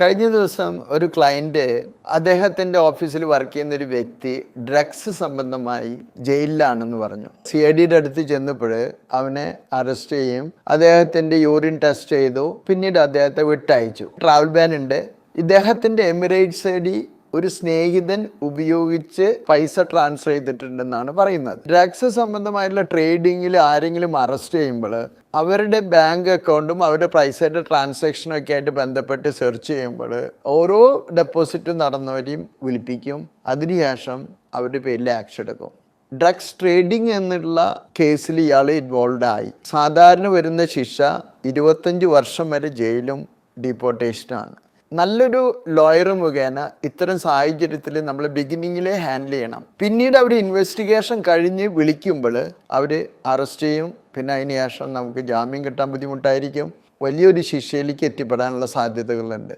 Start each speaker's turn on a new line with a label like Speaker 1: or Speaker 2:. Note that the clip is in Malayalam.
Speaker 1: കഴിഞ്ഞ ദിവസം ഒരു ക്ലയൻറ്റ് അദ്ദേഹത്തിൻ്റെ ഓഫീസിൽ വർക്ക് ചെയ്യുന്ന ഒരു വ്യക്തി ഡ്രഗ്സ് സംബന്ധമായി ജയിലിലാണെന്ന് പറഞ്ഞു. CIDയുടെ അടുത്ത് ചെന്നപ്പോൾ അവനെ അറസ്റ്റ് ചെയ്യും, അദ്ദേഹത്തിൻ്റെ യൂറിൻ ടെസ്റ്റ് ചെയ്തു, പിന്നീട് അദ്ദേഹത്തെ വിട്ടയച്ചു. ട്രാവൽ ബാൻ ഉണ്ട്. ഇദ്ദേഹത്തിൻ്റെ എമിറേറ്റ്സ് ഐഡി ഒരു സ്നേഹിതൻ ഉപയോഗിച്ച് പൈസ ട്രാൻസ്ഫർ ചെയ്തിട്ടുണ്ടെന്നാണ് പറയുന്നത്. ഡ്രഗ്സ് സംബന്ധമായിട്ടുള്ള ട്രേഡിങ്ങിൽ ആരെങ്കിലും അറസ്റ്റ് ചെയ്യുമ്പോൾ അവരുടെ ബാങ്ക് അക്കൗണ്ടും അവരുടെ പൈസയുടെ ട്രാൻസാക്ഷനും ഒക്കെ ആയിട്ട് ബന്ധപ്പെട്ട് സെർച്ച് ചെയ്യുമ്പോൾ ഓരോ ഡെപ്പോസിറ്റ് നടന്നവരെയും വിളിപ്പിക്കും. അതിനുശേഷം അവരുടെ പേരിൽ ആക്ഷൻ എടുക്കും. ഡ്രഗ്സ് ട്രേഡിംഗ് എന്നുള്ള കേസിൽ ഇയാൾ ഇൻവോൾവ് ആയി. സാധാരണ വരുന്ന ശിക്ഷ 25 വർഷം വരെ ജയിലും ഡീപ്പോർട്ടേഷനാണ്. നല്ലൊരു ലോയർ മുഖേന ഇത്തരം സാഹചര്യത്തിൽ നമ്മൾ ബിഗിനിങ്ങിലെ ഹാൻഡിൽ ചെയ്യണം. പിന്നീട് അവർ ഇൻവെസ്റ്റിഗേഷൻ കഴിഞ്ഞ് വിളിക്കുമ്പോൾ അവർ അറസ്റ്റ് ചെയ്യും. പിന്നെ അതിന് ശേഷം നമുക്ക് ജാമ്യം കിട്ടാൻ ബുദ്ധിമുട്ടായിരിക്കും. വലിയൊരു ശിക്ഷയിലേക്ക് എത്തിപ്പെടാനുള്ള സാധ്യതകളുണ്ട്.